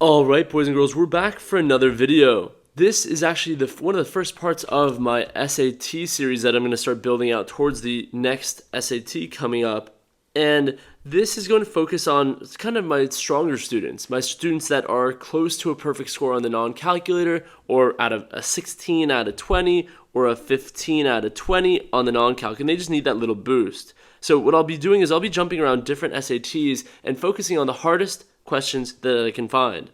Alright, boys and girls, we're back for another video. This is actually one of the first parts of my SAT series that I'm going to start building out towards the next SAT coming up. And this is going to focus on kind of my stronger students, my students that are close to a perfect score on the non-calculator, or out of a 16 out of 20, or a 15 out of 20 on the non-calc, and they just need that little boost. So what I'll be doing is I'll be jumping around different SATs and focusing on the hardest questions that I can find.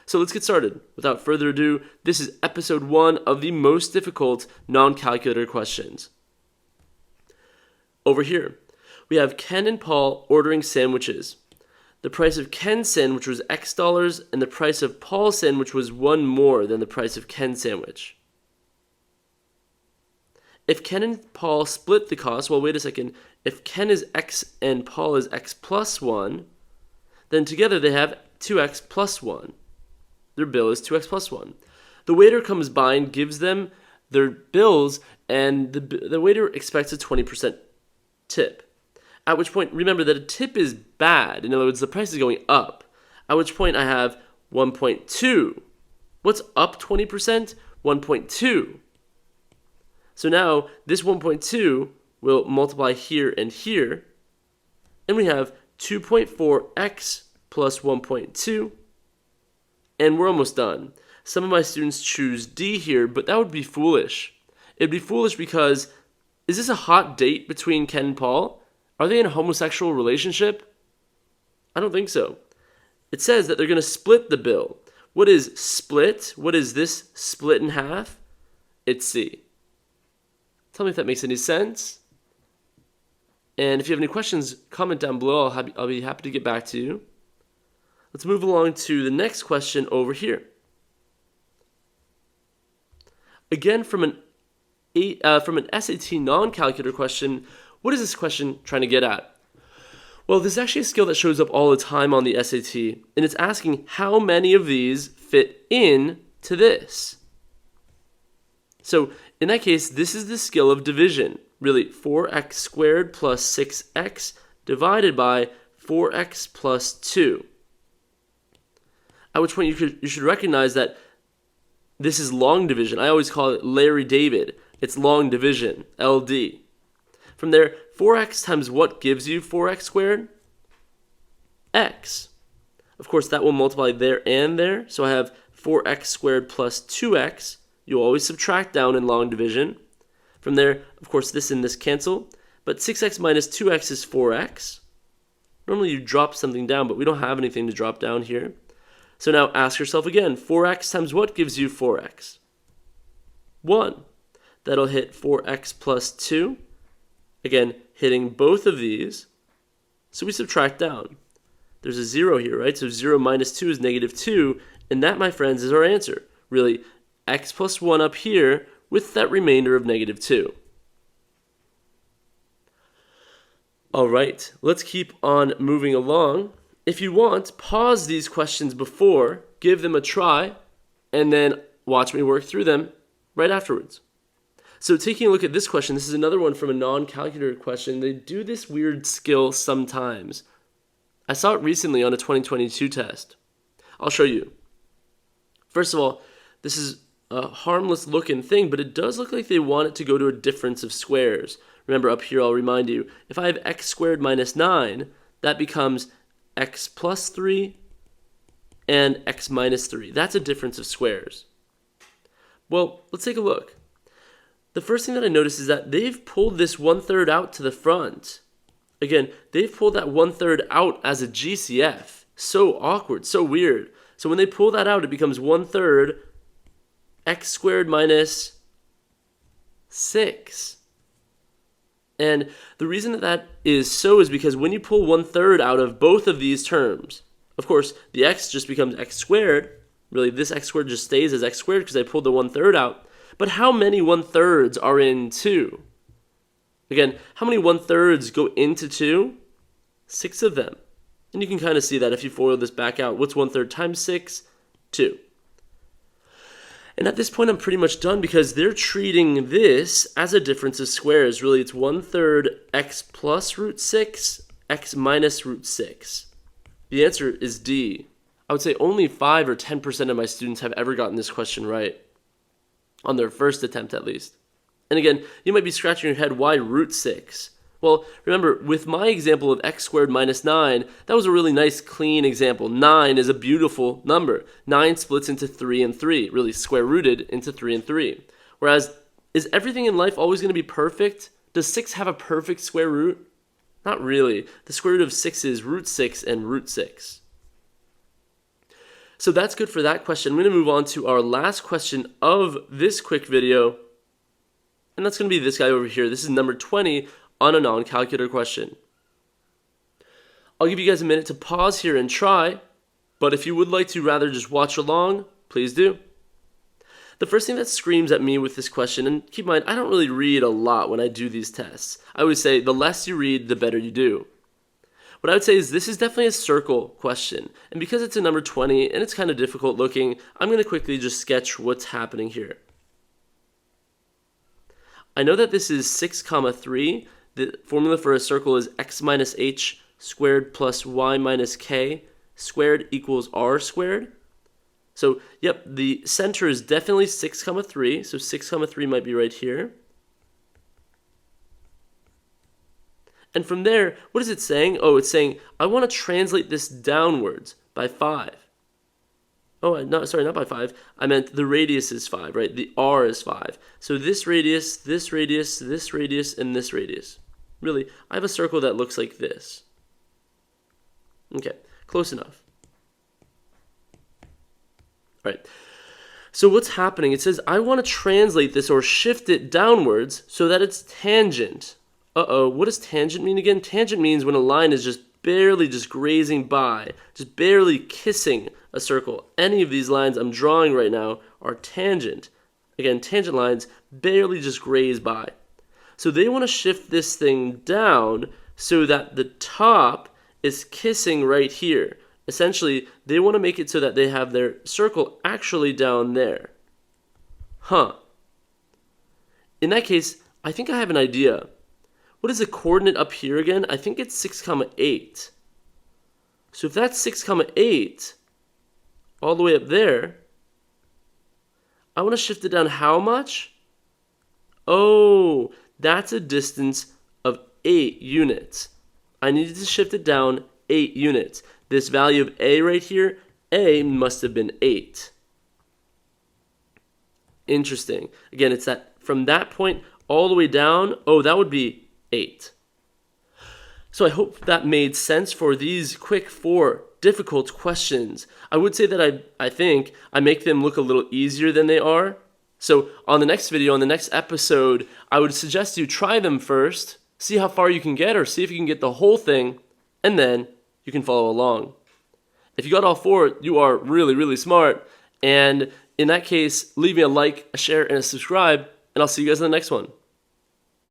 So let's get started. Without further ado, this is episode 1 of the most difficult non-calculator questions. Over here, we have Ken and Paul ordering sandwiches. The price of Ken's sandwich was X dollars, and the price of Paul's sandwich was 1 more than the price of Ken's sandwich. If Ken and Paul split the cost, well, wait a second. If Ken is X and Paul is X plus 1, then together they have 2X plus 1. Their bill is 2X plus 1. The waiter comes by and gives them their bills, and the waiter expects a 20% tip. At which point, remember that a tip is bad. In other words, the price is going up. At which point I have 1.2. What's up 20%? 1.2. So now this 1.2 will multiply here and here, and we have 2.4x plus 1.2, and we're almost done. Some of my students choose D here, but that would be foolish. It'd be foolish because, is this a hot date between Ken and Paul? Are they in a homosexual relationship? I don't think so. It says that they're going to split the bill. What is split? What is this split in half? It's C. Tell me if that makes any sense. And if you have any questions, comment down below. I'll be happy to get back to you. Let's move along to the next question over here. Again, from an SAT non-calculator question, what is this question trying to get at? Well, this is actually a skill that shows up all the time on the SAT, and it's asking how many of these fit in to this. So in that case, this is the skill of division. Really, 4x squared plus 6x divided by 4x plus 2. At which point you should recognize that this is long division. I always call it Larry David. It's long division, LD. From there, 4x times what gives you 4x squared? X. Of course, that will multiply there and there. So I have 4x squared plus 2x. You'll always subtract down in long division. From there, of course, this and this cancel. But 6x minus 2x is 4x. Normally you drop something down, but we don't have anything to drop down here. So now ask yourself again, 4x times what gives you 4x? 1. That'll hit 4x plus 2. Again, hitting both of these. So we subtract down. There's a 0 here, right? So 0 minus 2 is negative 2. And that, my friends, is our answer. Really, x plus 1 up here with that remainder of negative 2. All right, let's keep on moving along. If you want, pause these questions before, give them a try, and then watch me work through them right afterwards. So taking a look at this question, this is another one from a non-calculator question. They do this weird skill sometimes. I saw it recently on a 2022 test. I'll show you. First of all, this is a harmless looking thing, but it does look like they want it to go to a difference of squares. Remember up here, I'll remind you, if I have x squared minus 9, that becomes x plus 3 and x minus 3. That's a difference of squares. Well, let's take a look. The first thing that I notice is that they've pulled this 1/3 out to the front. Again, they've pulled that 1/3 out as a GCF. So awkward, so weird. So when they pull that out, it becomes 1/3 x squared minus 6. And the reason that is so is because when you pull 1/3 out of both of these terms, of course, the x just becomes x squared. Really, this x squared just stays as x squared because I pulled the 1/3 out. But how many 1/3 are in 2? Again, how many 1/3 go into 2? 6 of them. And you can kind of see that if you FOIL this back out. What's 1/3 times 6? 2. And at this point, I'm pretty much done because they're treating this as a difference of squares. Really, it's 1/3 x plus root 6, x minus root 6. The answer is D. I would say only 5 or 10% of my students have ever gotten this question right, on their first attempt at least. And again, you might be scratching your head, why root 6? Well, remember, with my example of x squared minus 9, that was a really nice, clean example. 9 is a beautiful number. 9 splits into 3 and 3, really square rooted into 3 and 3. Whereas, is everything in life always going to be perfect? Does 6 have a perfect square root? Not really. The square root of 6 is root 6 and root 6. So that's good for that question. I'm going to move on to our last question of this quick video. And that's going to be this guy over here. This is number 20 on a non-calculator question. I'll give you guys a minute to pause here and try. But if you would like to rather just watch along, please do. The first thing that screams at me with this question, and keep in mind, I don't really read a lot when I do these tests. I always say the less you read, the better you do. What I would say is this is definitely a circle question. And because it's a number 20 and it's kind of difficult looking, I'm going to quickly just sketch what's happening here. I know that this is 6, 3. The formula for a circle is x minus h squared plus y minus k squared equals r squared. So, yep, the center is definitely 6, 3. So 6, 3 might be right here. And from there, what is it saying? Oh, it's saying, I want to translate this downwards by 5. Oh, not by 5. I meant the radius is 5, right? The r is 5. So this radius, this radius, this radius, and this radius. Really, I have a circle that looks like this. Okay, close enough. All right. So what's happening? It says, I want to translate this or shift it downwards so that it's tangent. Uh-oh, what does tangent mean again? Tangent means when a line is just barely just grazing by, just barely kissing a circle. Any of these lines I'm drawing right now are tangent. Again, tangent lines barely just graze by. So they want to shift this thing down so that the top is kissing right here. Essentially, they want to make it so that they have their circle actually down there. Huh. In that case, I think I have an idea. What is the coordinate up here again? I think it's 6, 8. So if that's 6, 8, all the way up there, I want to shift it down how much? Oh, that's a distance of 8 units. I needed to shift it down 8 units. This value of a right here, a must have been 8. Interesting. Again, it's that from that point all the way down, oh, that would be 8. So I hope that made sense for these quick 4 difficult questions. I would say that I think I make them look a little easier than they are. So on the next video, on the next episode, I would suggest you try them first, see how far you can get, or see if you can get the whole thing, and then you can follow along. If you got all 4, you are really, really smart. And in that case, leave me a like, a share, and a subscribe, and I'll see you guys in the next one.